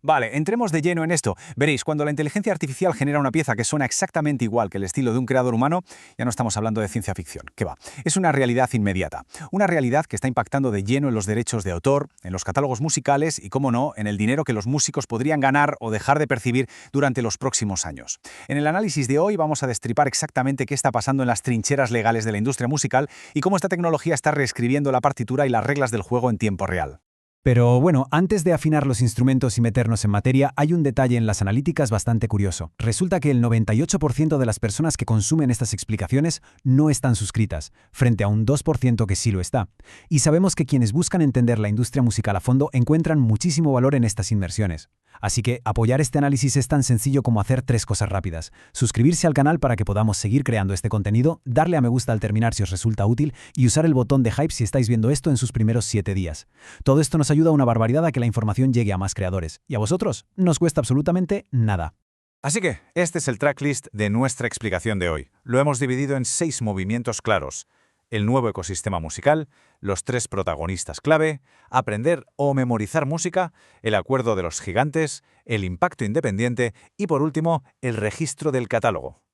Vale, entremos de lleno en esto. Veréis, cuando la inteligencia artificial genera una pieza que suena exactamente igual que el estilo de un creador humano, ya no estamos hablando de ciencia ficción. ¿Qué va? Es una realidad inmediata. Una realidad que está impactando de lleno en los derechos de autor, en los catálogos musicales y, cómo no, en el dinero que los músicos podrían ganar o dejar de percibir durante los próximos años. En el análisis de hoy vamos a destripar exactamente qué está pasando en las trincheras legales de la industria musical y cómo esta tecnología está reescribiendo la partitura y las reglas del juego en tiempo real. Pero bueno, antes de afinar los instrumentos y meternos en materia, hay un detalle en las analíticas bastante curioso. Resulta que el 98% de las personas que consumen estas explicaciones no están suscritas, frente a un 2% que sí lo está. Y sabemos que quienes buscan entender la industria musical a fondo encuentran muchísimo valor en estas inmersiones. Así que apoyar este análisis es tan sencillo como hacer 3 cosas rápidas. Suscribirse al canal para que podamos seguir creando este contenido, darle a me gusta al terminar si os resulta útil y usar el botón de hype si estáis viendo esto en sus primeros 7 días. Todo esto nos ayuda una barbaridad a que la información llegue a más creadores. Y a vosotros no os cuesta absolutamente nada. Así que, este es el tracklist de nuestra explicación de hoy. Lo hemos dividido en 6 movimientos claros. El nuevo ecosistema musical, los 3 protagonistas clave, aprender o memorizar música, el acuerdo de los gigantes, el impacto independiente y, por último, el registro del catálogo.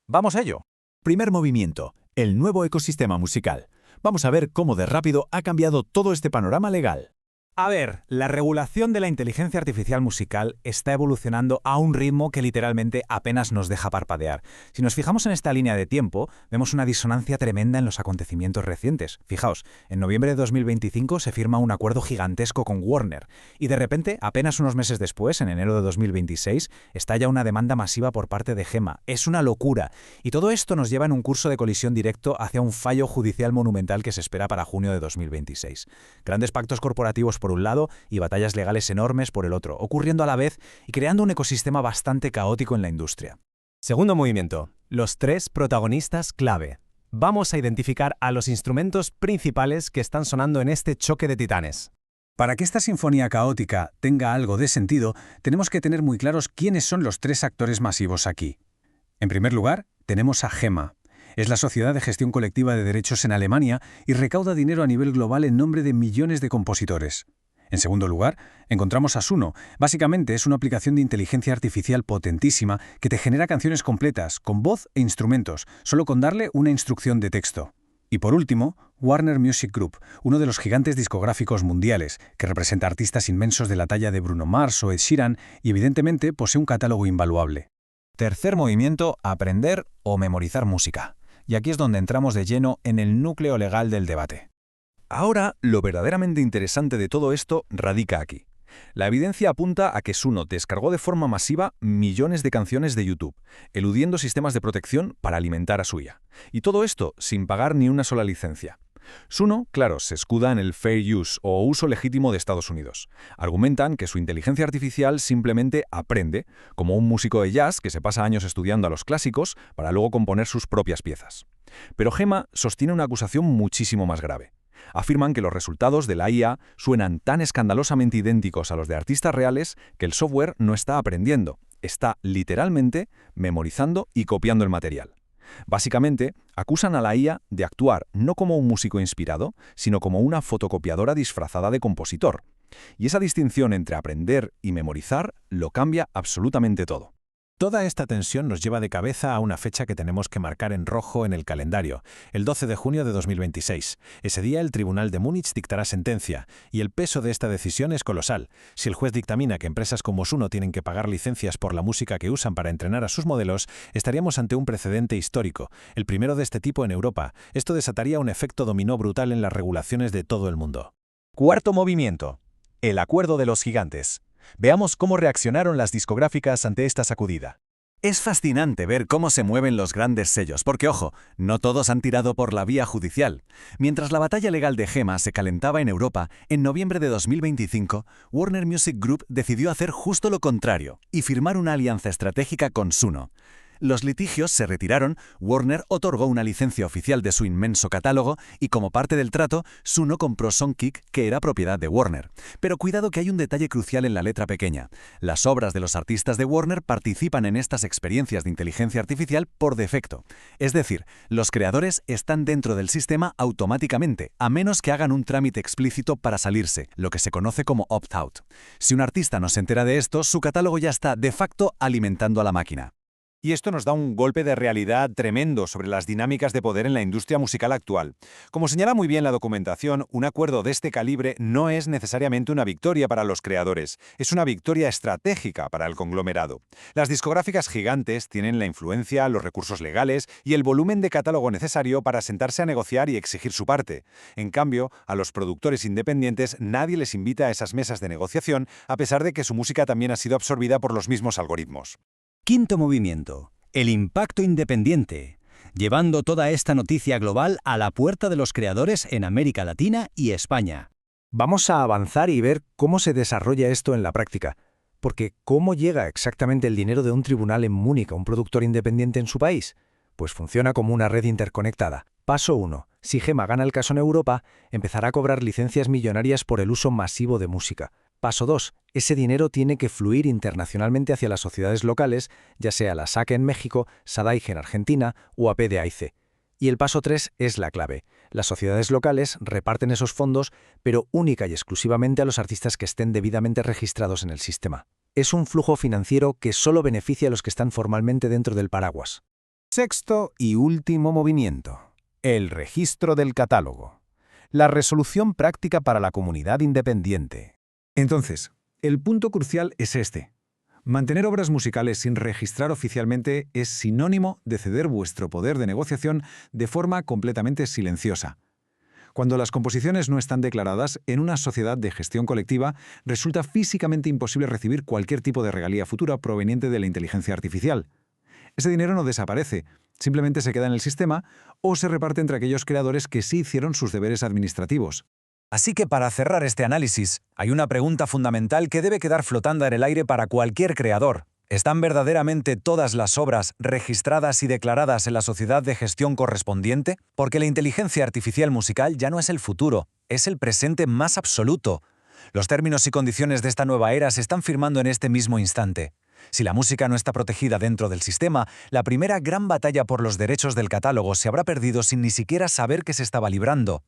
¡Vamos a ello! Primer movimiento, el nuevo ecosistema musical. Vamos a ver cómo de rápido ha cambiado todo este panorama legal. A ver, la regulación de la inteligencia artificial musical está evolucionando a un ritmo que literalmente apenas nos deja parpadear. Si nos fijamos en esta línea de tiempo, vemos una disonancia tremenda en los acontecimientos recientes. Fijaos, en noviembre de 2025 se firma un acuerdo gigantesco con Warner y de repente, apenas unos meses después, en enero de 2026, estalla una demanda masiva por parte de GEMA. Es una locura. Y todo esto nos lleva en un curso de colisión directo hacia un fallo judicial monumental que se espera para junio de 2026. Grandes pactos corporativos por un lado y batallas legales enormes por el otro, ocurriendo a la vez y creando un ecosistema bastante caótico en la industria. Segundo movimiento, los 3 protagonistas clave. Vamos a identificar a los instrumentos principales que están sonando en este choque de titanes. Para que esta sinfonía caótica tenga algo de sentido, tenemos que tener muy claros quiénes son los 3 actores masivos aquí. En primer lugar, tenemos a GEMA. Es la Sociedad de Gestión Colectiva de Derechos en Alemania y recauda dinero a nivel global en nombre de millones de compositores. En segundo lugar, encontramos a Suno. Básicamente es una aplicación de inteligencia artificial potentísima que te genera canciones completas, con voz e instrumentos, solo con darle una instrucción de texto. Y por último, Warner Music Group, uno de los gigantes discográficos mundiales, que representa artistas inmensos de la talla de Bruno Mars o Ed Sheeran y evidentemente posee un catálogo invaluable. Tercer movimiento, aprender o memorizar música. Y aquí es donde entramos de lleno en el núcleo legal del debate. Ahora, lo verdaderamente interesante de todo esto radica aquí. La evidencia apunta a que Suno descargó de forma masiva millones de canciones de YouTube, eludiendo sistemas de protección para alimentar a su IA. Y todo esto sin pagar ni una sola licencia. Suno, claro, se escuda en el fair use o uso legítimo de Estados Unidos. Argumentan que su inteligencia artificial simplemente aprende, como un músico de jazz que se pasa años estudiando a los clásicos para luego componer sus propias piezas. Pero GEMA sostiene una acusación muchísimo más grave. Afirman que los resultados de la IA suenan tan escandalosamente idénticos a los de artistas reales que el software no está aprendiendo, está literalmente memorizando y copiando el material. Básicamente, acusan a la IA de actuar no como un músico inspirado, sino como una fotocopiadora disfrazada de compositor. Y esa distinción entre aprender y memorizar lo cambia absolutamente todo. Toda esta tensión nos lleva de cabeza a una fecha que tenemos que marcar en rojo en el calendario, el 12 de junio de 2026. Ese día el Tribunal de Múnich dictará sentencia, y el peso de esta decisión es colosal. Si el juez dictamina que empresas como Suno tienen que pagar licencias por la música que usan para entrenar a sus modelos, estaríamos ante un precedente histórico, el primero de este tipo en Europa. Esto desataría un efecto dominó brutal en las regulaciones de todo el mundo. Cuarto movimiento, el acuerdo de los gigantes. Veamos cómo reaccionaron las discográficas ante esta sacudida. Es fascinante ver cómo se mueven los grandes sellos, porque ojo, no todos han tirado por la vía judicial. Mientras la batalla legal de GEMA se calentaba en Europa, en noviembre de 2025, Warner Music Group decidió hacer justo lo contrario y firmar una alianza estratégica con Suno. Los litigios se retiraron, Warner otorgó una licencia oficial de su inmenso catálogo y como parte del trato, Suno compró Songkick, que era propiedad de Warner. Pero cuidado que hay un detalle crucial en la letra pequeña. Las obras de los artistas de Warner participan en estas experiencias de inteligencia artificial por defecto. Es decir, los creadores están dentro del sistema automáticamente, a menos que hagan un trámite explícito para salirse, lo que se conoce como opt-out. Si un artista no se entera de esto, su catálogo ya está de facto alimentando a la máquina. Y esto nos da un golpe de realidad tremendo sobre las dinámicas de poder en la industria musical actual. Como señala muy bien la documentación, un acuerdo de este calibre no es necesariamente una victoria para los creadores, es una victoria estratégica para el conglomerado. Las discográficas gigantes tienen la influencia, los recursos legales y el volumen de catálogo necesario para sentarse a negociar y exigir su parte. En cambio, a los productores independientes nadie les invita a esas mesas de negociación, a pesar de que su música también ha sido absorbida por los mismos algoritmos. Quinto movimiento, el impacto independiente, llevando toda esta noticia global a la puerta de los creadores en América Latina y España. Vamos a avanzar y ver cómo se desarrolla esto en la práctica. Porque ¿cómo llega exactamente el dinero de un tribunal en Múnich a un productor independiente en su país? Pues funciona como una red interconectada. Paso 1. Si Gema gana el caso en Europa, empezará a cobrar licencias millonarias por el uso masivo de música. Paso 2. Ese dinero tiene que fluir internacionalmente hacia las sociedades locales, ya sea la SACE en México, SADAIG en Argentina o AP de AICE. Y el paso 3 es la clave. Las sociedades locales reparten esos fondos, pero única y exclusivamente a los artistas que estén debidamente registrados en el sistema. Es un flujo financiero que solo beneficia a los que están formalmente dentro del paraguas. Sexto y último movimiento. El registro del catálogo. La resolución práctica para la comunidad independiente. Entonces, el punto crucial es este. Mantener obras musicales sin registrar oficialmente es sinónimo de ceder vuestro poder de negociación de forma completamente silenciosa. Cuando las composiciones no están declaradas, en una sociedad de gestión colectiva resulta físicamente imposible recibir cualquier tipo de regalía futura proveniente de la inteligencia artificial. Ese dinero no desaparece, simplemente se queda en el sistema o se reparte entre aquellos creadores que sí hicieron sus deberes administrativos. Así que para cerrar este análisis, hay una pregunta fundamental que debe quedar flotando en el aire para cualquier creador. ¿Están verdaderamente todas las obras registradas y declaradas en la sociedad de gestión correspondiente? Porque la inteligencia artificial musical ya no es el futuro, es el presente más absoluto. Los términos y condiciones de esta nueva era se están firmando en este mismo instante. Si la música no está protegida dentro del sistema, la primera gran batalla por los derechos del catálogo se habrá perdido sin ni siquiera saber que se estaba librando.